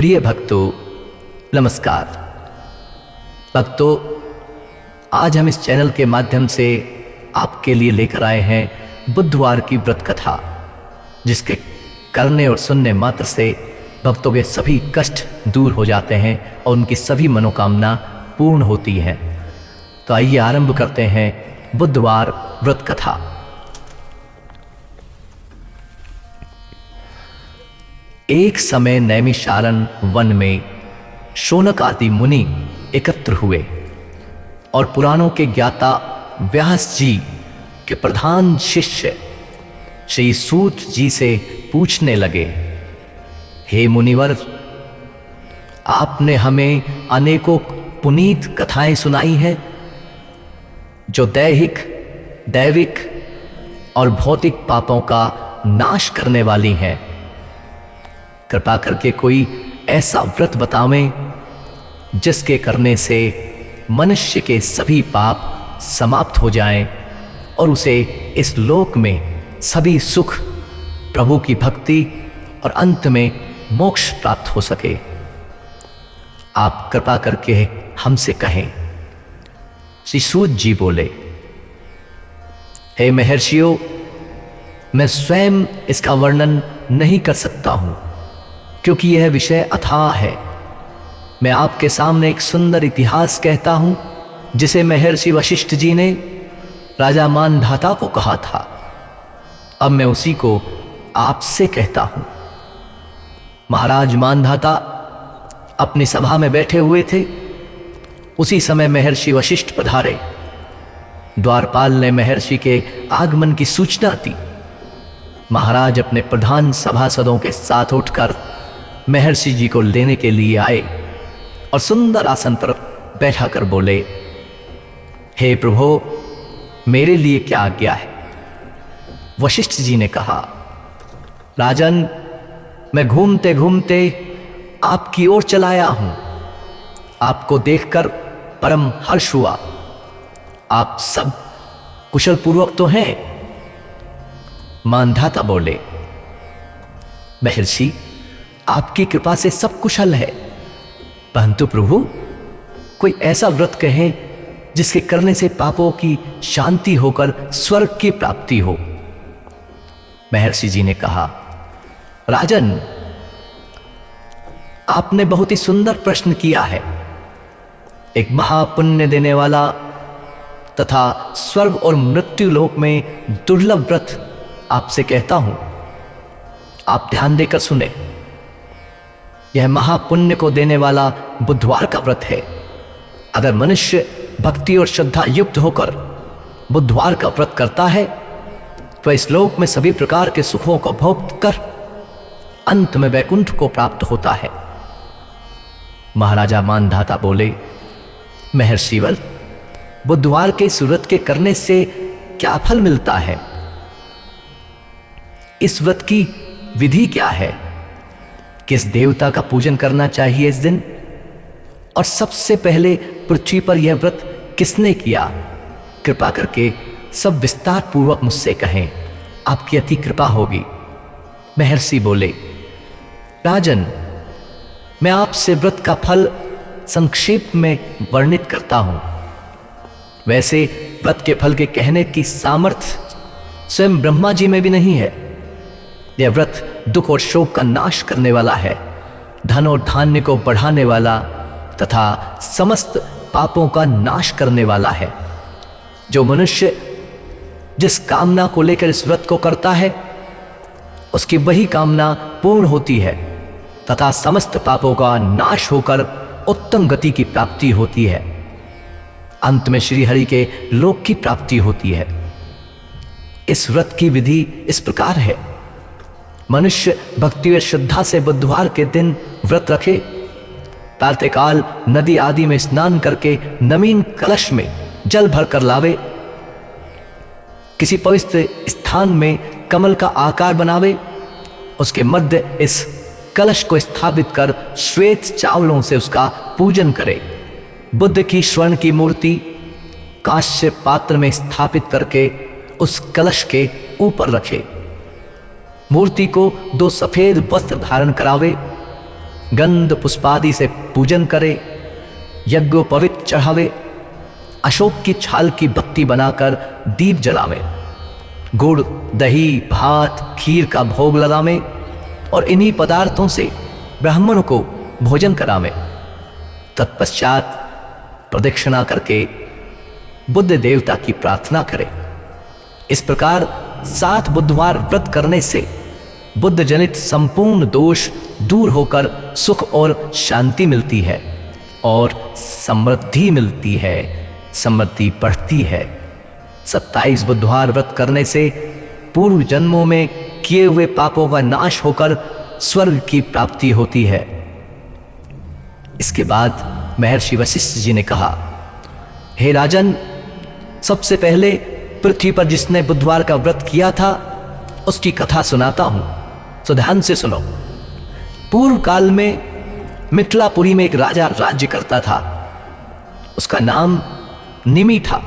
प्रिय भक्तों, नमस्कार। भक्तों, आज हम इस चैनल के माध्यम से आपके लिए लेकर आए हैं बुधवार की व्रत कथा, जिसके करने और सुनने मात्र से भक्तों के सभी कष्ट दूर हो जाते हैं और उनकी सभी मनोकामना पूर्ण होती है। तो आइए आरंभ करते हैं बुधवार व्रत कथा। एक समय नैमिषारण्य वन में शौनक आदि मुनि एकत्र हुए और पुराणों के ज्ञाता व्यास जी के प्रधान शिष्य श्री सूत जी से पूछने लगे, हे मुनिवर, आपने हमें अनेकों पुनीत कथाएं सुनाई हैं जो दैविक और भौतिक पापों का नाश करने वाली हैं। कृपा करके कोई ऐसा व्रत बतावें जिसके करने से मनुष्य के सभी पाप समाप्त हो जाएं और उसे इस लोक में सभी सुख, प्रभु की भक्ति और अंत में मोक्ष प्राप्त हो सके। आप कृपा करके हमसे कहें। श्री सूत जी बोले, हे महर्षियों, मैं स्वयं इसका वर्णन नहीं कर सकता हूं क्योंकि यह विषय अथाह है। मैं आपके सामने एक सुंदर इतिहास कहता हूं जिसे महर्षि वशिष्ठ जी ने राजा मानधाता को कहा था। अब मैं उसी को आपसे कहता हूं। महाराज मानधाता अपनी सभा में बैठे हुए थे। उसी समय महर्षि वशिष्ठ पधारे। द्वारपाल ने महर्षि के आगमन की सूचना दी। महाराज अपने प्रधान सभासदों के साथ उठकर महर्षि जी को लेने के लिए आए और सुंदर आसन पर बैठा कर बोले, हे प्रभु, मेरे लिए क्या आज्ञा है? वशिष्ठ जी ने कहा, राजन, मैं घूमते घूमते आपकी ओर चला आया हूं। आपको देखकर परम हर्ष हुआ। आप सब कुशल पूर्वक तो हैं? मानधाता बोले, महर्षि, आपकी कृपा से सब कुशल है, परंतु प्रभु, कोई ऐसा व्रत कहें जिसके करने से पापों की शांति होकर स्वर्ग की प्राप्ति हो। महर्षि जी ने कहा, राजन, आपने बहुत ही सुंदर प्रश्न किया है। एक महापुण्य देने वाला तथा स्वर्ग और मृत्यु लोक में दुर्लभ व्रत आपसे कहता हूं। आप ध्यान देकर सुने। यह महापुण्य को देने वाला बुधवार का व्रत है। अगर मनुष्य भक्ति और श्रद्धा युक्त होकर बुधवार का व्रत करता है तो इस लोक में सभी प्रकार के सुखों को भोग कर अंत में वैकुंठ को प्राप्त होता है। महाराजा मानधाता बोले, महर्षिवर, बुधवार के इस व्रत के करने से क्या फल मिलता है? इस व्रत की विधि क्या है? किस देवता का पूजन करना चाहिए इस दिन? और सबसे पहले पृथ्वी पर यह व्रत किसने किया? कृपा करके सब विस्तार पूर्वक मुझसे कहें, आपकी अति कृपा होगी। महर्षि बोले, राजन, मैं आपसे व्रत का फल संक्षेप में वर्णित करता हूं। वैसे व्रत के फल के कहने की सामर्थ्य स्वयं ब्रह्मा जी में भी नहीं है। यह व्रत दुख और शोक का नाश करने वाला है, धन और धान्य को बढ़ाने वाला तथा समस्त पापों का नाश करने वाला है। जो मनुष्य जिस कामना को लेकर इस व्रत को करता है उसकी वही कामना पूर्ण होती है तथा समस्त पापों का नाश होकर उत्तम गति की प्राप्ति होती है। अंत में श्री हरि के लोक की प्राप्ति होती है। इस व्रत की विधि इस प्रकार है। मनुष्य भक्ति और श्रद्धा से बुधवार के दिन व्रत रखे। प्रातःकाल नदी आदि में स्नान करके नवीन कलश में जल भर कर लावे। किसी पवित्र स्थान में कमल का आकार बनावे। उसके मध्य इस कलश को स्थापित कर श्वेत चावलों से उसका पूजन करे। बुद्ध की स्वर्ण की मूर्ति कांस्य पात्र में स्थापित करके उस कलश के ऊपर रखे। मूर्ति को 2 सफेद वस्त्र धारण करावे। गंध पुष्पादि से पूजन करे, यज्ञोपवीत चढ़ावे, अशोक की छाल की बत्ती बनाकर दीप जलावे, गुड़ दही भात खीर का भोग लगावे और इन्हीं पदार्थों से ब्राह्मणों को भोजन करावे। तत्पश्चात प्रदक्षिणा करके बुद्ध देवता की प्रार्थना करे। इस प्रकार 7 बुधवार व्रत करने से बुद्ध जनित संपूर्ण दोष दूर होकर सुख और शांति मिलती है और समृद्धि मिलती है, समृद्धि बढ़ती है। 27 बुधवार व्रत करने से पूर्व जन्मों में किए हुए पापों का नाश होकर स्वर्ग की प्राप्ति होती है। इसके बाद महर्षि वशिष्ठ जी ने कहा, हे राजन, सबसे पहले पृथ्वी पर जिसने बुधवार का व्रत किया था उसकी कथा सुनाता हूं, तो ध्यान से सुनो। पूर्व काल में मिथिलापुरी में एक राजा राज्य करता था। उसका नाम निमि था।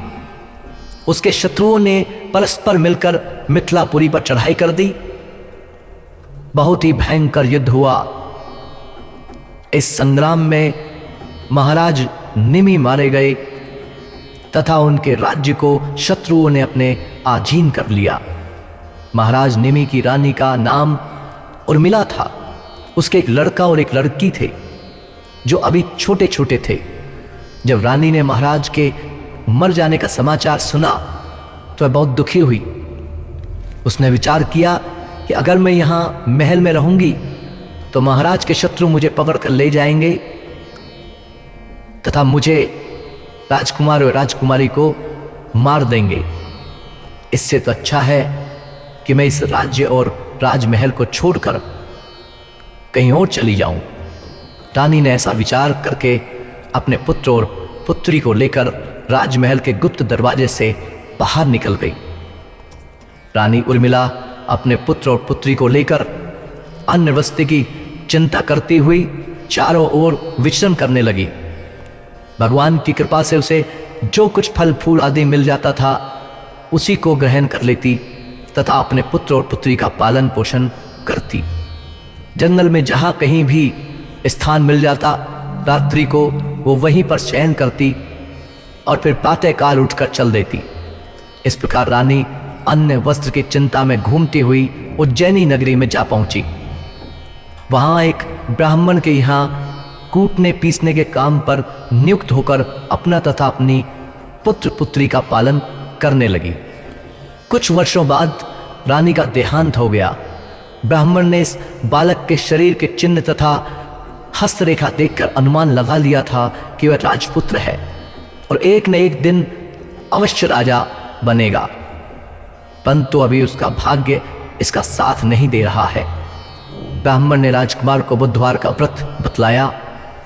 उसके शत्रुओं ने परस्पर मिलकर मिथिलापुरी पर चढ़ाई कर दी। बहुत ही भयंकर युद्ध हुआ। इस संग्राम में महाराज निमि मारे गए तथा उनके राज्य को शत्रुओं ने अपने अधीन कर लिया। महाराज निमि की रानी का नाम उर्मिला था। उसके एक लड़का और एक लड़की थे जो अभी छोटे छोटे थे। जब रानी ने महाराज के मर जाने का समाचार सुना तो वह बहुत दुखी हुई। उसने विचार किया कि अगर मैं यहां महल में रहूंगी तो महाराज के शत्रु मुझे पकड़कर ले जाएंगे तथा मुझे राजकुमार और राजकुमारी को मार देंगे। इससे तो अच्छा है कि मैं इस राज्य और राजमहल को छोड़कर कहीं और चली जाऊं। रानी ने ऐसा विचार करके अपने पुत्र और पुत्री को लेकर राजमहल के गुप्त दरवाजे से बाहर निकल गई। रानी उर्मिला अपने पुत्र और पुत्री को लेकर अन्न वस्त्र की चिंता करती हुई चारों ओर विचरण करने लगी। भगवान की कृपा से उसे जो कुछ फल फूल आदि मिल जाता था उसी को ग्रहण कर लेती तथा अपने पुत्र और पुत्री का पालन पोषण करती। जंगल में जहां कहीं भी स्थान मिल जाता रात्रि को वो वहीं पर शयन करती और फिर प्रातः काल उठकर चल देती। इस प्रकार रानी अन्न वस्त्र की चिंता में घूमती हुई उज्जैनी नगरी में जा पहुंची। वहां एक ब्राह्मण के यहाँ कूटने पीसने के काम पर नियुक्त होकर अपना तथा अपनी पुत्र पुत्री का पालन करने लगी। कुछ वर्षों बाद रानी का देहांत हो गया। ब्राह्मण ने इस बालक के शरीर के चिन्ह तथा हस्तरेखा देखकर अनुमान लगा लिया था कि वह राजपुत्र है और एक न एक दिन अवश्य राजा बनेगा, परंतु अभी उसका भाग्य इसका साथ नहीं दे रहा है। ब्राह्मण ने राजकुमार को बुधवार का व्रत बतलाया।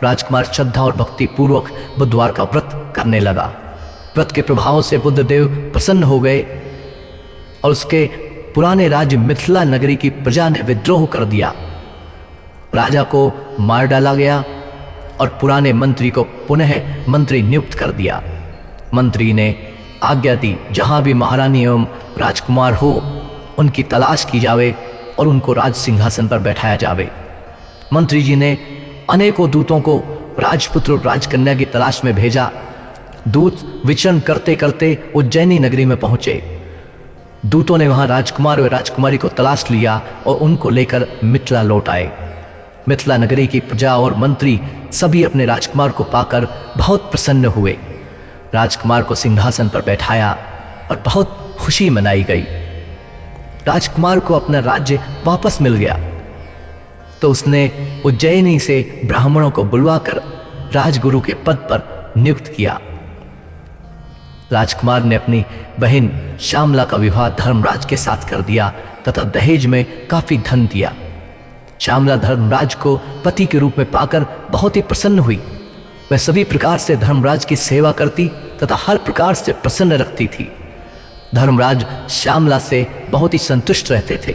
राजकुमार श्रद्धा और भक्ति पूर्वक बुधवार का व्रत करने लगा। व्रत के प्रभाव से बुद्धदेव प्रसन्न हो गए और उसके पुराने राज्य मिथिला नगरी की प्रजा ने विद्रोह कर दिया। राजा को मार डाला गया और पुराने मंत्री को पुनः मंत्री नियुक्त कर दिया। मंत्री ने आज्ञा दी जहां भी महारानी एवं राजकुमार हो उनकी तलाश की जावे और उनको राज सिंहासन पर बैठाया जावे। मंत्री जी ने अनेकों दूतों को राजपुत्र और राजकन्या की तलाश में भेजा। दूत विचरण करते करते उज्जैनी नगरी में पहुंचे। दूतों ने वहां राजकुमार और राजकुमारी को तलाश लिया और उनको लेकर मिथिला लौट आए। मिथिला नगरी की प्रजा और मंत्री सभी अपने राजकुमार को पाकर बहुत प्रसन्न हुए। राजकुमार को सिंहासन पर बैठाया और बहुत खुशी मनाई गई। राजकुमार को अपना राज्य वापस मिल गया तो उसने उज्जैनी से ब्राह्मणों को बुलवाकर राजगुरु के पद पर नियुक्त किया। राजकुमार ने अपनी बहन श्यामला का विवाह धर्मराज के साथ कर दिया तथा दहेज में काफी धन दिया। श्यामला धर्मराज को पति के रूप में पाकर बहुत ही प्रसन्न हुई। वह सभी प्रकार से धर्मराज की सेवा करती तथा हर प्रकार से प्रसन्न रखती थी। धर्मराज श्यामला से बहुत ही संतुष्ट रहते थे।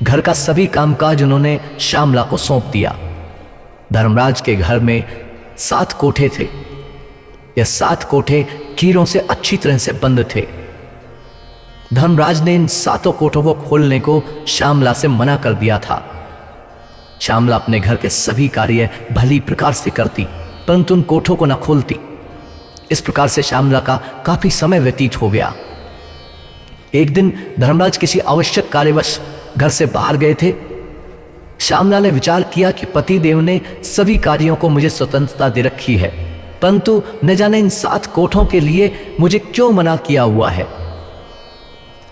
घर का सभी कामकाज उन्होंने श्यामला को सौंप दिया। धर्मराज के घर में 7 कोठे थे। यह 7 कोठे कीड़ों से अच्छी तरह से बंद थे। धर्मराज ने इन 7 कोठों को खोलने को श्यामला से मना कर दिया था। श्यामला अपने घर के सभी कार्य भली प्रकार से करती, परंतु उन कोठों को न खोलती। इस प्रकार से श्यामला का काफी समय व्यतीत हो गया। एक दिन धर्मराज किसी आवश्यक कार्यवश घर से बाहर गए थे। श्यामला ने विचार किया कि पति देव ने सभी कार्यों को मुझे स्वतंत्रता दे रखी है, परंतु न जाने इन 7 कोठों के लिए मुझे क्यों मना किया हुआ है।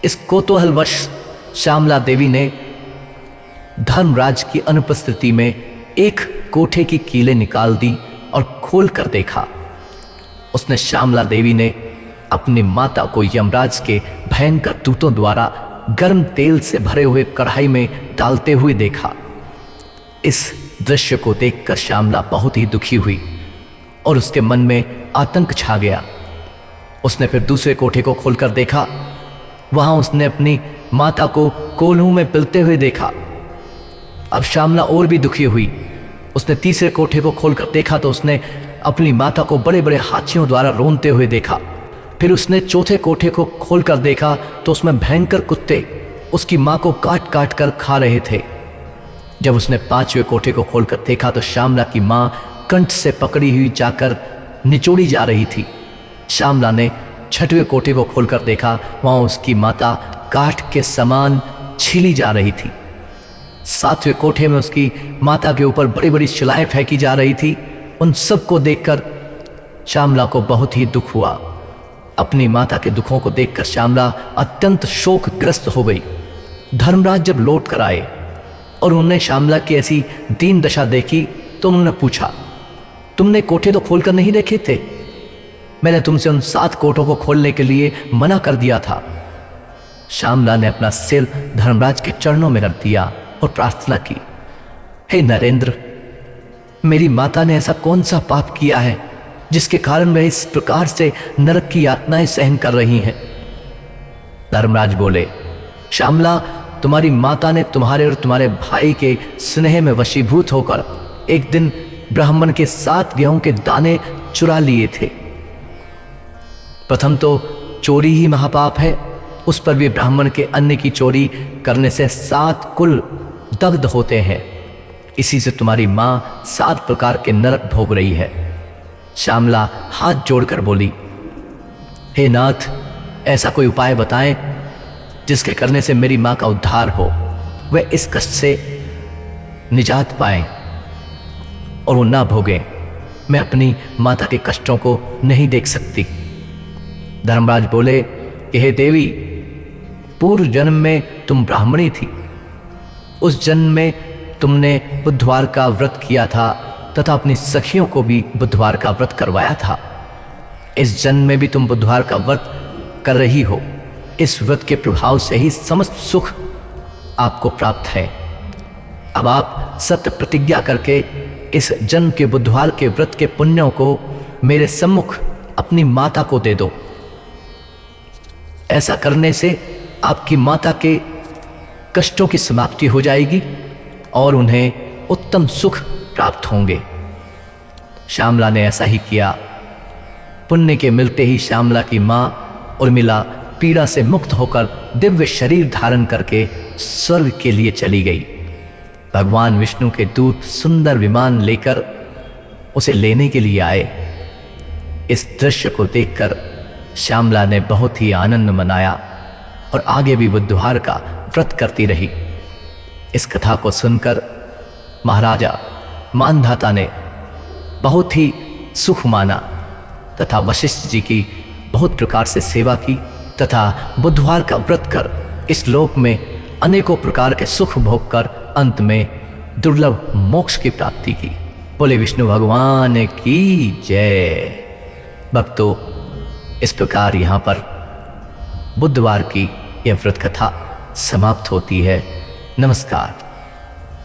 इस कौतूहलवश श्यामला देवी ने धर्मराज की अनुपस्थिति में एक कोठे की कीलें निकाल दी और खोल कर देखा। उसने श्यामला देवी ने अपनी माता को यमराज के भयंकर दूतों द्वारा गर्म तेल से भरे हुए कढ़ाई में डालते हुए देखा। इस दृश्य को देखकर श्यामला बहुत ही दुखी हुई और उसके मन में आतंक छा गया। उसने फिर दूसरे कोठे को खोलकर देखा। वहां उसने अपनी माता को कोल्हू में पिलते हुए देखा। अब श्यामला और भी दुखी हुई। उसने तीसरे कोठे को खोलकर देखा तो उसने अपनी माता को बड़े बड़े हाथियों द्वारा रोनते हुए देखा। फिर उसने चौथे कोठे को खोलकर देखा तो उसमें भयंकर कुत्ते उसकी मां को काट काट कर खा रहे थे। जब उसने 5वें कोठे को खोलकर देखा तो श्यामला की मां कंठ से पकड़ी हुई जाकर निचोड़ी जा रही थी। श्यामला ने 6वें कोठे को खोलकर देखा, वहां उसकी माता काठ के समान छीली जा रही थी। 7वें कोठे में उसकी माता के ऊपर बड़ी बड़ी शिलाएं फेंकी जा रही थी। उन सब को देखकर श्यामला को बहुत ही दुख हुआ। अपनी माता के दुखों को देखकर श्यामला अत्यंत शोकग्रस्त हो गई। धर्मराज जब लौट कर आए और उन्होंने श्यामला की ऐसी दीन दशा देखी तो उन्होंने पूछा, तुमने कोठे तो खोलकर नहीं देखे थे? मैंने तुमसे उन 7 कोठों को खोलने के लिए मना कर दिया था। श्यामला ने अपना सिर धर्मराज के चरणों में रख दिया और प्रार्थना की, हे नरेंद्र, मेरी माता ने ऐसा कौन सा पाप किया है जिसके कारण वह इस प्रकार से नरक की यातनाएं सहन कर रही हैं? धर्मराज बोले, श्यामला, तुम्हारी माता ने तुम्हारे और तुम्हारे भाई के स्नेह में वशीभूत होकर एक दिन ब्राह्मण के 7 गेहूं के दाने चुरा लिए थे। प्रथम तो चोरी ही महापाप है, उस पर भी ब्राह्मण के अन्न की चोरी करने से 7 कुल दग्ध होते हैं। इसी से तुम्हारी मां 7 प्रकार के नरक भोग रही है। श्यामला हाथ जोड़कर बोली, हे नाथ, ऐसा कोई उपाय बताएं जिसके करने से मेरी मां का उद्धार हो, वह इस कष्ट से निजात पाए और वो ना भोगें। मैं अपनी माता के कष्टों को नहीं देख सकती। धर्मराज बोले कि हे देवी, पूर्व जन्म में तुम ब्राह्मणी थी। उस जन्म में तुमने बुधवार का व्रत किया था तथा अपनी सखियों को भी बुधवार का व्रत करवाया था। इस जन्म में भी तुम बुधवार का व्रत कर रही हो। इस व्रत के प्रभाव से ही समस्त सुख आपको प्राप्त है। अब आप सत्य प्रतिज्ञा करके इस जन्म के बुधवार के व्रत के पुण्यों को मेरे सम्मुख अपनी माता को दे दो। ऐसा करने से आपकी माता के कष्टों की समाप्ति हो जाएगी और उन्हें उत्तम सुख प्राप्त होंगे। श्यामला ने ऐसा ही किया। पुण्य के मिलते ही श्यामला की मां उर्मिला पीड़ा से मुक्त होकर दिव्य शरीर धारण करके स्वर्ग के लिए चली गई। भगवान विष्णु के दूत सुंदर विमान लेकर उसे लेने के लिए आए। इस दृश्य को देखकर श्यामला ने बहुत ही आनंद मनाया और आगे भी बुधवार का व्रत करती रही। इस कथा को सुनकर महाराजा मानधाता ने बहुत ही सुख माना तथा वशिष्ठ जी की बहुत प्रकार से सेवा की तथा बुधवार का व्रत कर इस लोक में अनेकों प्रकार के सुख भोग कर अंत में दुर्लभ मोक्ष की प्राप्ति की। बोले विष्णु भगवान की जय। भक्तों, इस प्रकार यहाँ पर बुधवार की यह व्रत कथा समाप्त होती है। नमस्कार।